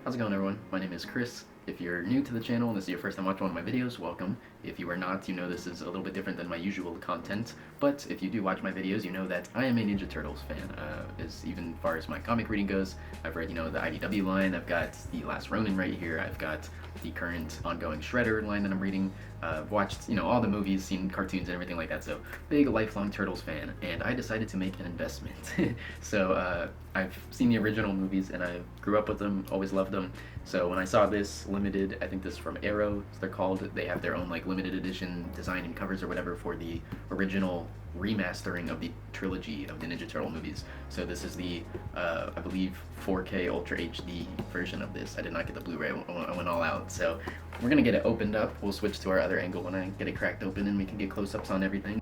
How's it going, everyone? My name is Chris. If you're new to the channel and this is your first time watching one of my videos, welcome. If you are not, you know this is a little bit different than my usual content, but if you do watch my videos, you know that I am a Ninja Turtles fan. As even far as my comic reading goes, I've read, the IDW line, I've got The Last Ronin right here, I've got the current ongoing Shredder line that I'm reading. I've watched, all the movies, seen cartoons and everything like that, so big lifelong Turtles fan, and I decided to make an investment. So I've seen the original movies and I grew up with them, always loved them. So when I saw this limited, I think this is from Arrow, they're called, they have their own like limited edition design and covers or whatever for the original remastering of the trilogy of the Ninja Turtle movies. So this is the, I believe, 4K Ultra HD version of this. I did not get the Blu-ray, I went all out. So we're gonna get it opened up. We'll switch to our other angle when I get it cracked open and we can get close-ups on everything.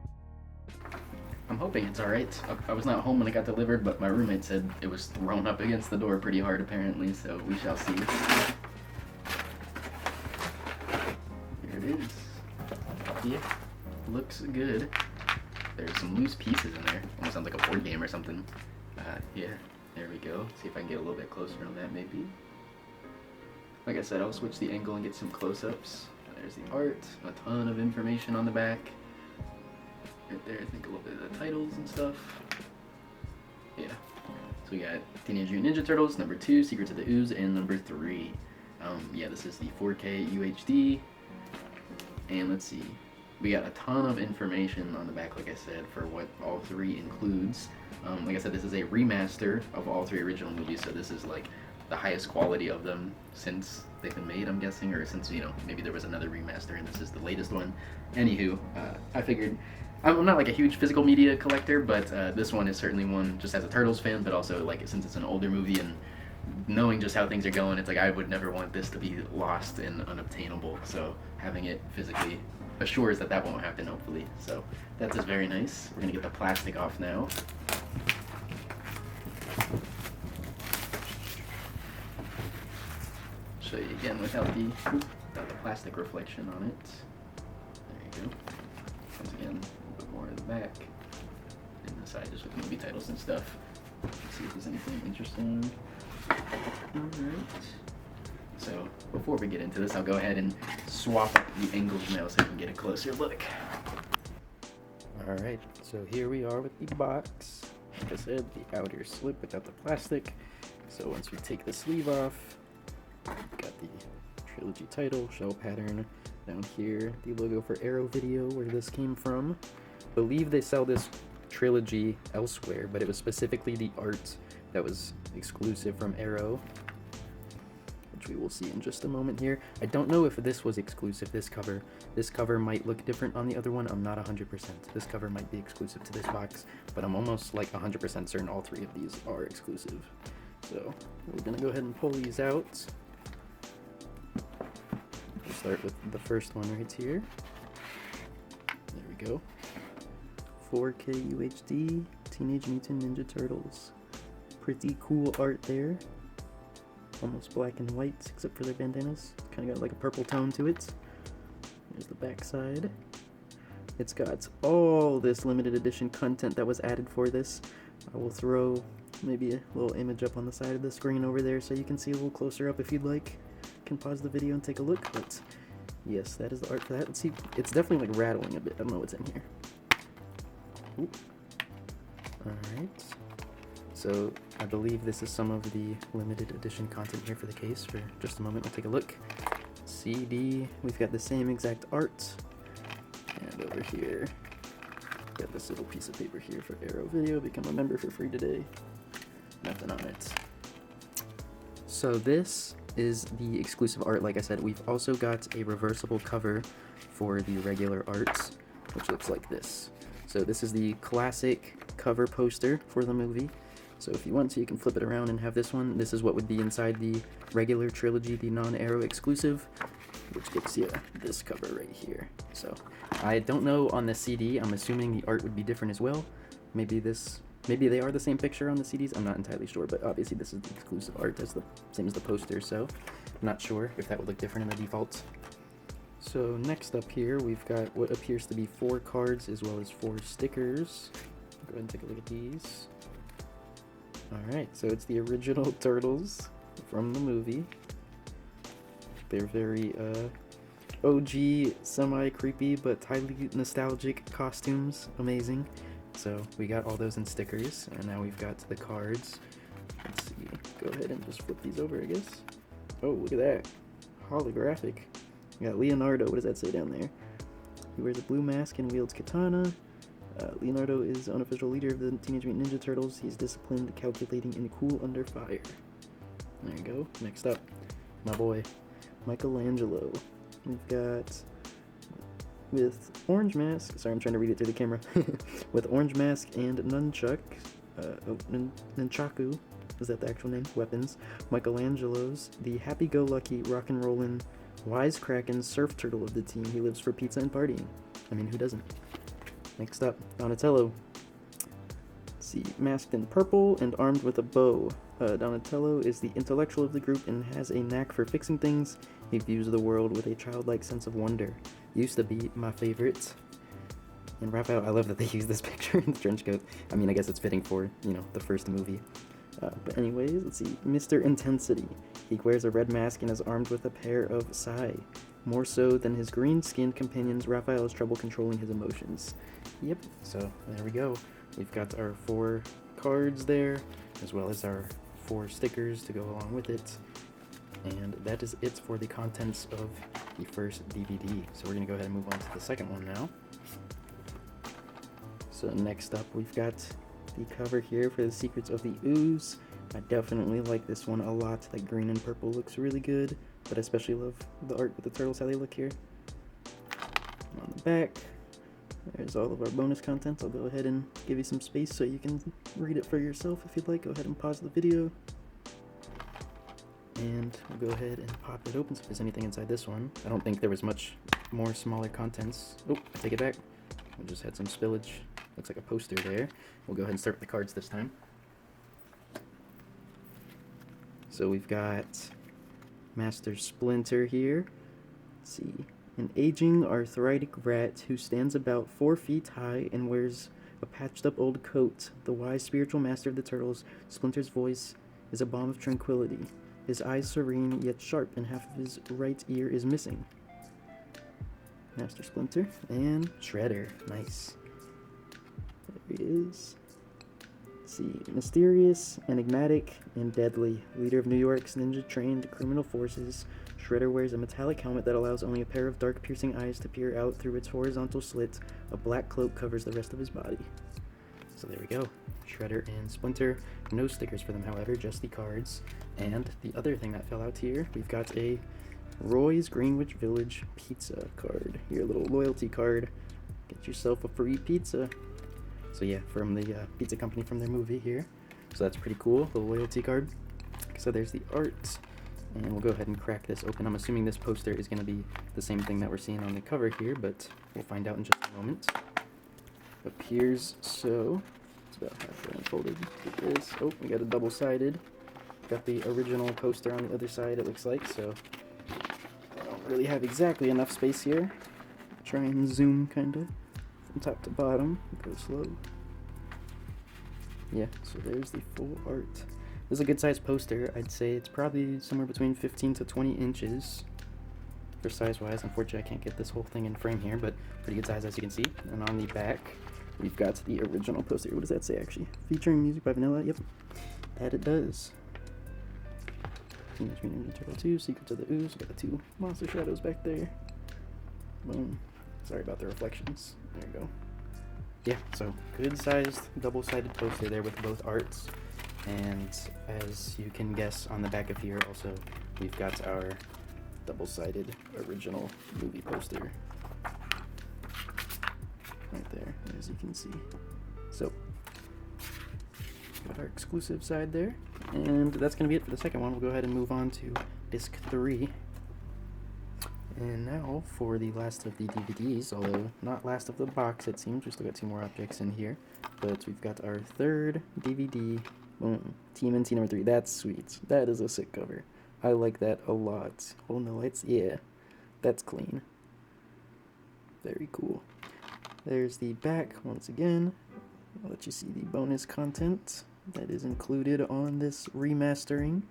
I'm hoping it's alright. I was not home when it got delivered, but my roommate said it was thrown up against the door pretty hard apparently, so we shall see. Here it is. Yeah, looks good. There's some loose pieces in there. Almost sounds like a board game or something. Yeah, there we go. See if I can get a little bit closer on that maybe. Like I said, I'll switch the angle and get some close-ups. There's the art, a ton of information on the back. Right there, I think a little bit of the titles and stuff. Yeah. So we got Teenage Mutant Ninja Turtles, number 2, Secrets of the Ooze, and number 3. Yeah, this is the 4K UHD. And let's see. We got a ton of information on the back, like I said, for what all 3 includes. Like I said, this is a remaster of all 3 original movies, so this is like the highest quality of them since they've been made, I'm guessing, or since, maybe there was another remaster and this is the latest one. Anywho, I figured, I'm not like a huge physical media collector, but this one is certainly one, just as a Turtles fan, but also like since it's an older movie and knowing just how things are going, it's like I would never want this to be lost and unobtainable, so having it physically assures that that won't happen, hopefully. So that's just very nice. We're gonna get the plastic off now. Show you again without the plastic reflection on it. There you go. Once again, a little bit more of the back. And the side just with movie titles and stuff. Let's see if there's anything interesting. Alright. So before we get into this, I'll go ahead and swap up the angles now so you can get a closer look. Alright, so here we are with the box. Like I said, the outer slip without the plastic. So once we take the sleeve off, got the Trilogy title, shell pattern. Down here, the logo for Arrow Video, where this came from. I believe they sell this Trilogy elsewhere, but it was specifically the art that was exclusive from Arrow, which we will see in just a moment here. I don't know if this was exclusive, this cover. This cover might look different on the other one, I'm not 100%. This cover might be exclusive to this box, but I'm almost like 100% certain all 3 of these are exclusive. So, we're gonna go ahead and pull these out. We'll start with the first one right here. There we go. 4K UHD, Teenage Mutant Ninja Turtles. Pretty cool art there. Almost black and white, except for their bandanas. Kind of got like a purple tone to it. There's the back side. It's got all this limited edition content that was added for this. I will throw maybe a little image up on the side of the screen over there so you can see a little closer up if you'd like. You can pause the video and take a look, but yes, that is the art for that. Let's see, it's definitely like rattling a bit. I don't know what's in here. Alright. So I believe this is some of the limited edition content here for the case. For just a moment, we'll take a look. CD, we've got the same exact art. And over here, got this little piece of paper here for Arrow Video. Become a member for free today. Nothing on it. So this is the exclusive art. Like I said, we've also got a reversible cover for the regular art, which looks like this. So this is the classic cover poster for the movie. So if you want to, you can flip it around and have this one. This is what would be inside the regular trilogy, the non-Arrow exclusive, which gets you this cover right here. So I don't know on the CD. I'm assuming the art would be different as well. Maybe they are the same picture on the CDs. I'm not entirely sure, but obviously this is the exclusive art. That's the same as the poster, so I'm not sure if that would look different in the default. So next up here, we've got what appears to be 4 cards as well as 4 stickers. Go ahead and take a look at these. Alright, so it's the original Turtles from the movie. They're very OG, semi-creepy, but highly nostalgic costumes. Amazing. So we got all those in stickers, and now we've got the cards. Let's see. Go ahead and just flip these over, I guess. Oh, look at that. Holographic. We got Leonardo. What does that say down there? He wears a blue mask and wields katana. Leonardo is the unofficial leader of the Teenage Mutant Ninja Turtles. He's disciplined, calculating, and cool under fire. There you go. Next up, my boy, Michelangelo. We've got, with orange mask, sorry, I'm trying to read it through the camera. With orange mask and nunchuck, nunchaku, is that the actual name? Weapons. Michelangelo's the happy-go-lucky, rock-and-rollin', wisecrackin' surf turtle of the team. He lives for pizza and partying. I mean, who doesn't? Next up, Donatello. Let's see, masked in purple and armed with a bow. Donatello is the intellectual of the group and has a knack for fixing things. He views the world with a childlike sense of wonder. Used to be my favorite. And Raphael, I love that they use this picture in the trench coat. I mean, I guess it's fitting for, you know, the first movie. But anyways, let's see. Mr. Intensity. He wears a red mask and is armed with a pair of sai. More so than his green-skinned companions, Raphael has trouble controlling his emotions. Yep, so there we go. We've got our 4 cards there, as well as our 4 stickers to go along with it. And that is it for the contents of the first DVD. So we're going to go ahead and move on to the second one now. So next up, we've got the cover here for the Secrets of the Ooze. I definitely like this one a lot. That green and purple looks really good, but I especially love the art with the turtles, how they look here. On the back, there's all of our bonus contents. I'll go ahead and give you some space so you can read it for yourself if you'd like. Go ahead and pause the video. And we'll go ahead and pop it open, so if there's anything inside this one. I don't think there was much more smaller contents. Oh, I take it back. We just had some spillage. Looks like a poster there. We'll go ahead and start with the cards this time. So we've got Master Splinter here. Let's see. An aging arthritic rat who stands about 4 feet high and wears a patched up old coat. The wise spiritual master of the turtles, Splinter's voice is a balm of tranquility. His eyes serene yet sharp, and half of his right ear is missing. Master Splinter and Shredder. Nice. There he is. Let's see. Mysterious, enigmatic, and deadly. Leader of New York's ninja-trained criminal forces, Shredder wears a metallic helmet that allows only a pair of dark piercing eyes to peer out through its horizontal slit. A black cloak covers the rest of his body. So there we go. Shredder and Splinter. No stickers for them, however, just the cards. And the other thing that fell out here, we've got a Roy's Greenwich Village pizza card. Your little loyalty card. Get yourself a free pizza. So yeah, from the pizza company from their movie here. So that's pretty cool, the loyalty card. So there's the art. And we'll go ahead and crack this open. I'm assuming this poster is going to be the same thing that we're seeing on the cover here, but we'll find out in just a moment. Appears so. It's about halfway unfolded. It is. Oh, we got a double-sided. Got the original poster on the other side, it looks like, so I don't really have exactly enough space here. Try and zoom, kind of, from top to bottom. Go slow. Yeah, so there's the full art. This is a good-sized poster. I'd say it's probably somewhere between 15 to 20 inches for size-wise. Unfortunately, I can't get this whole thing in frame here, but pretty good size, as you can see. And on the back, we've got the original poster. What does that say, actually? Featuring music by Vanilla. Yep, that it does. Teenage Mutant Ninja Turtle 2, Secrets of the Ooze. Got the 2 monster shadows back there. Boom. Sorry about the reflections. There you go. Yeah, so good-sized, double-sided poster there with both arts. And as you can guess, on the back of here also, we've got our double-sided original movie poster. Right there, as you can see. So, got our exclusive side there. And that's going to be it for the second one. We'll go ahead and move on to disc 3. And now for the last of the DVDs, although not last of the box it seems. We still got 2 more objects in here. But we've got our third DVD. Boom. TMNT number 3. That's sweet. That is a sick cover. I like that a lot. Holding the lights? Yeah. That's clean. Very cool. There's the back once again. I'll let you see the bonus content that is included on this remastering.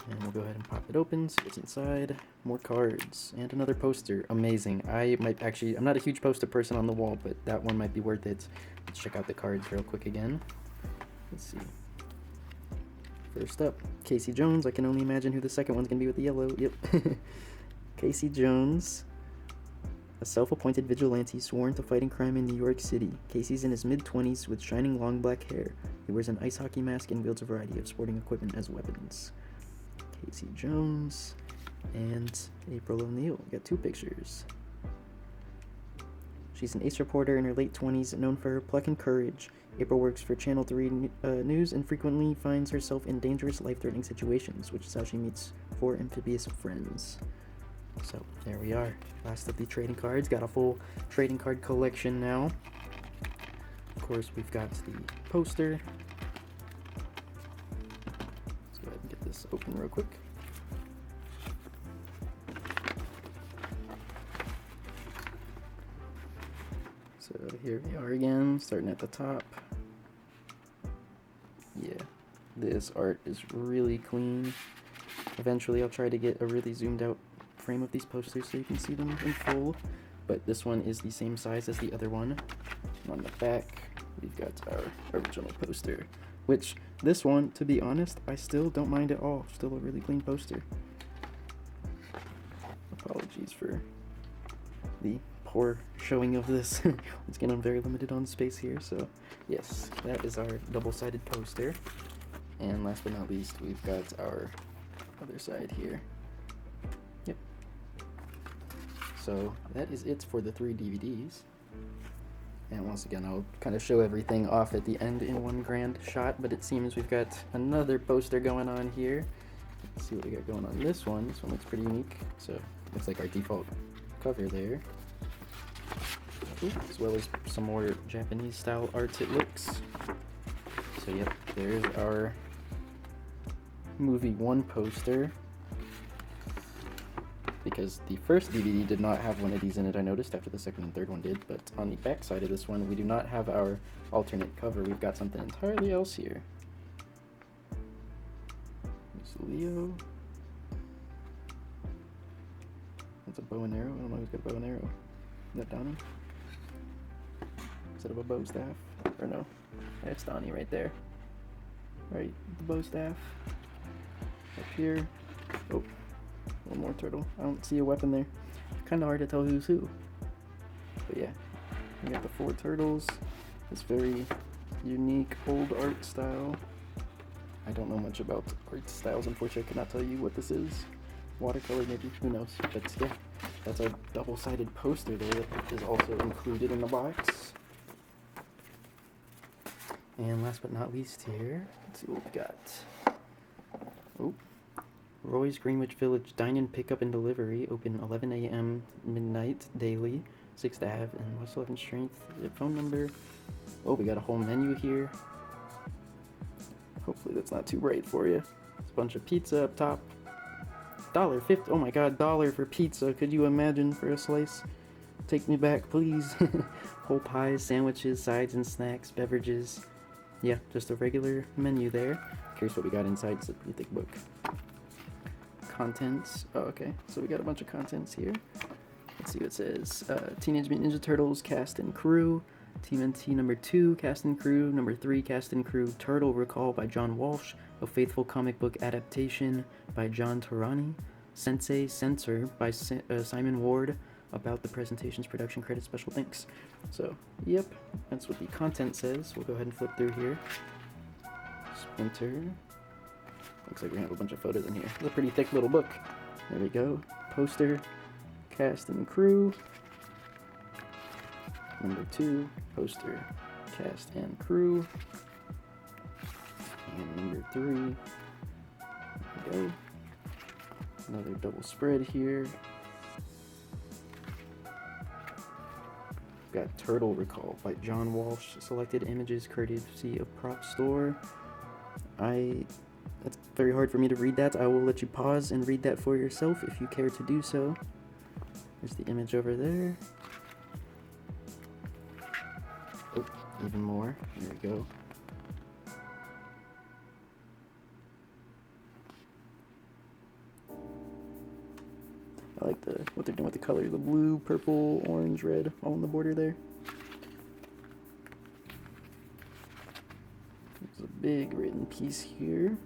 And we'll go ahead and pop it open, see what's inside. More cards, and another poster. Amazing. I'm not a huge poster person on the wall, but that one might be worth it. Let's check out the cards real quick again. Let's see. First up, Casey Jones. I can only imagine who the second one's gonna be with the yellow. Yep. Casey Jones, a self-appointed vigilante sworn to fighting crime in New York City. Casey's in his mid-20s with shining long black hair. He wears an ice hockey mask and wields a variety of sporting equipment as weapons. Casey Jones and April O'Neil. Got two pictures. She's an ace reporter in her late 20s, known for her pluck and courage. April works for Channel 3 News and frequently finds herself in dangerous, life-threatening situations, which is how she meets four amphibious friends. So, there we are. Last of the trading cards. Got a full trading card collection now. Of course, we've got the poster. Let's go ahead and get this open real quick. So here we are again, starting at the top. Yeah, this art is really clean. Eventually I'll try to get a really zoomed out frame of these posters so you can see them in full. But this one is the same size as the other one. And on the back, we've got our original poster. Which, this one, to be honest, I still don't mind at all. Still a really clean poster. Apologies for the poor showing of this. Once again, I'm very limited on space here, so yes, that is our double-sided poster. And last but not least, we've got our other side here. Yep. So that is it for the 3 DVDs. And once again, I'll kind of show everything off at the end in one grand shot, but it seems we've got another poster going on here. Let's see what we got going on this one. This one looks pretty unique. So looks like our default cover there. As well as some more Japanese style art it looks. So yep, there's our movie 1 poster. Because the first DVD did not have one of these in it, I noticed, after the second and third one did. But on the back side of this one, we do not have our alternate cover. We've got something entirely else here. There's Leo. That's a bow and arrow. I don't know who's got a bow and arrow. Is that Donnie? Instead of a bow staff? Or no? That's Donnie right there. Right, the bow staff. Up here. Oh. One more turtle. I don't see a weapon there. Kind of hard to tell who's who. But yeah, we got the 4 turtles. This very unique old art style. I don't know much about art styles, unfortunately. I cannot tell you what this is. Watercolor maybe, who knows. But yeah, that's our double-sided poster there that is also included in the box. And last but not least here, let's see what we got. Oh. Roy's Greenwich Village Dine-In Pickup and Delivery, open 11 a.m. midnight daily, 6th Ave and West 11th Street. The phone number. Oh, we got a whole menu here. Hopefully that's not too bright for you. There's a bunch of pizza up top. $1.50. Oh my god, $1 for pizza. Could you imagine for a slice? Take me back, please. Whole pies, sandwiches, sides and snacks, beverages. Yeah, just a regular menu there. Curious what we got inside. It's a pretty thick book. Contents. Oh, okay. So we got a bunch of contents here. Let's see what it says. Teenage Mutant Ninja Turtles cast and crew. TMNT number 2 cast and crew. Number 3 cast and crew. Turtle Recall by John Walsh. A faithful comic book adaptation by John Torani. Sensei Censor by Simon Ward. About the presentation's production credit. Special thanks. So, yep. That's what the content says. We'll go ahead and flip through here. Splinter. Looks like we have a bunch of photos in here. It's a pretty thick little book. There we go. Poster, cast and crew. Number 2, poster, cast and crew. And number 3. There we go. Another double spread here. We've got Turtle Recall by John Walsh. Selected images courtesy of Prop Store. It's very hard for me to read that. I will let you pause and read that for yourself if you care to do so. There's the image over there. Oh, even more. There we go. I like what they're doing with the color, the blue, purple, orange, red, all in the border there. There's a big written piece here.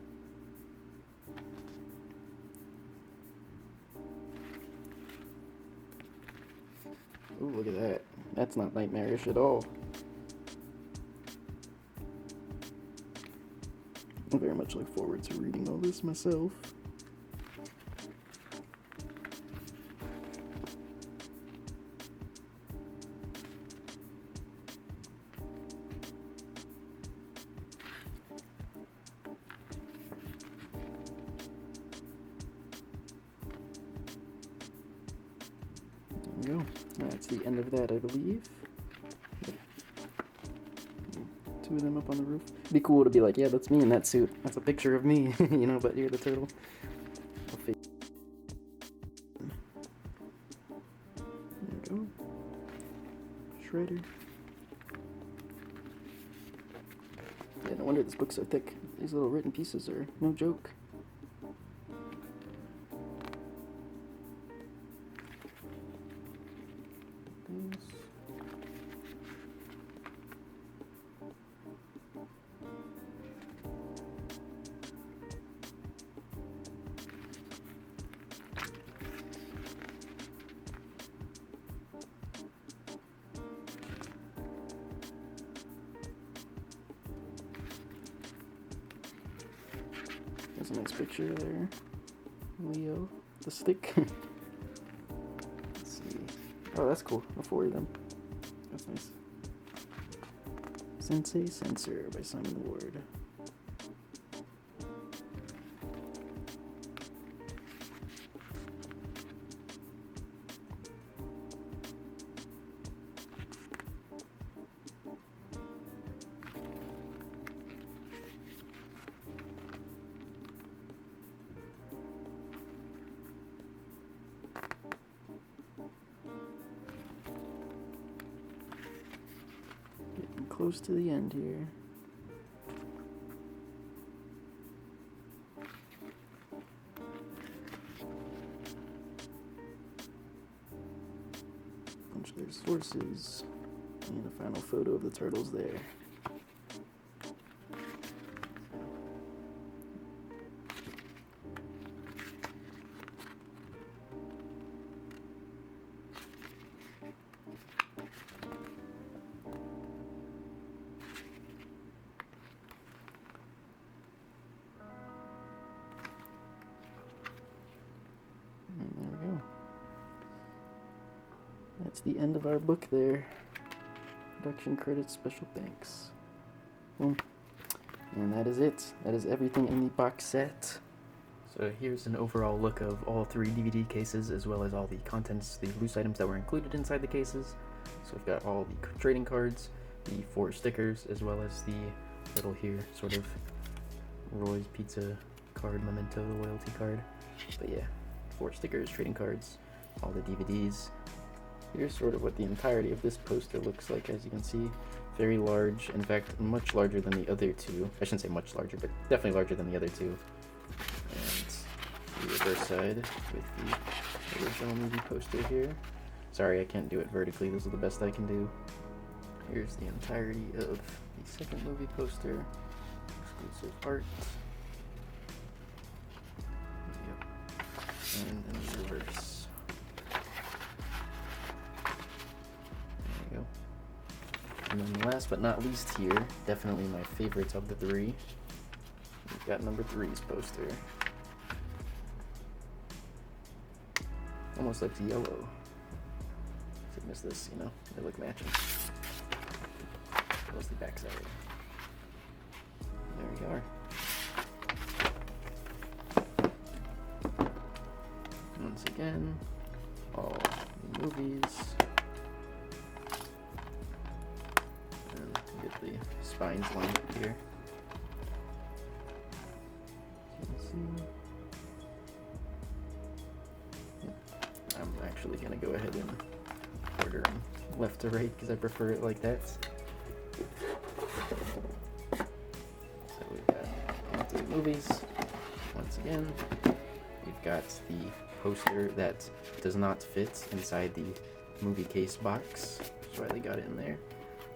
Ooh, look at that. That's not nightmarish at all. I very much look forward to reading all this myself. There we go. That's the end of that, I believe. Two of them up on the roof. It'd be cool to be like, yeah, that's me in that suit. That's a picture of me, you know, but you're the turtle. There we go. Shredder. Yeah, no wonder this book's so thick. These little written pieces are no joke. There's a nice picture there. Leo, the stick. Let's see. Oh, that's cool. All four of them. That's nice. Sensei Censor by Simon Ward. Close to the end here. Bunch of their sources and a final photo of the turtles there. That's the end of our book there. Production credits, special thanks. Boom. And that is it. That is everything in the box set. So here's an overall look of all 3 DVD cases, as well as all the contents, the loose items that were included inside the cases. So we've got all the trading cards, the 4 stickers, as well as the little here sort of Roy's Pizza card, memento, loyalty card. But yeah, 4 stickers, trading cards, all the DVDs. Here's sort of what the entirety of this poster looks like. As you can see, very large, in fact much larger than the other 2. I shouldn't say much larger, but definitely larger than the other 2. And the reverse side with the original movie poster here. Sorry, I can't do it vertically, this is the best I can do. Here's the entirety of the second movie poster, exclusive art. Yep. And then the reverse. And then last but not least here, definitely my favorite of the 3, we've got number 3's poster. Almost looks yellow. Should miss this, you know, they look matching. Close the back side. There we are. Once again, all the movies. Get the spines lined up here. I'm actually going to go ahead and order them left to right because I prefer it like that. So we've got all 3 movies. Once again, we've got the poster that does not fit inside the movie case box. That's why they got it in there.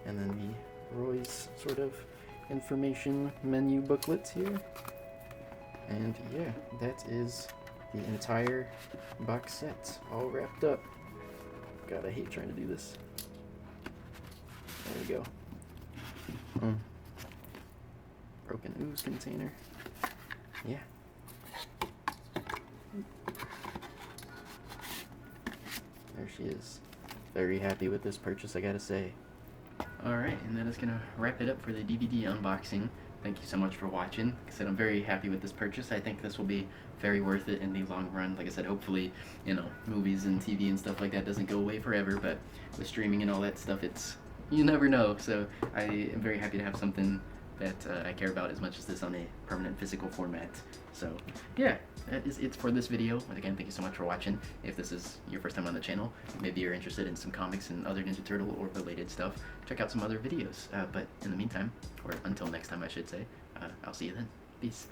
And then the Roy's sort of information menu booklet here. And yeah, that is the entire box set all wrapped up. God, I hate trying to do this. There we go. Broken ooze container. Yeah. There she is. Very happy with this purchase, I gotta say. Alright, and that is gonna wrap it up for the DVD unboxing. Thank you so much for watching. Like I said, I'm very happy with this purchase. I think this will be very worth it in the long run. Like I said, hopefully, you know, movies and TV and stuff like that doesn't go away forever, but with streaming and all that stuff, you never know. So I am very happy to have something that I care about as much as this on a permanent physical format. So yeah, that is it for this video. And again, thank you so much for watching. If this is your first time on the channel, maybe you're interested in some comics and other Ninja Turtle or related stuff, check out some other videos. But in the meantime, or until next time I should say, I'll see you then. Peace.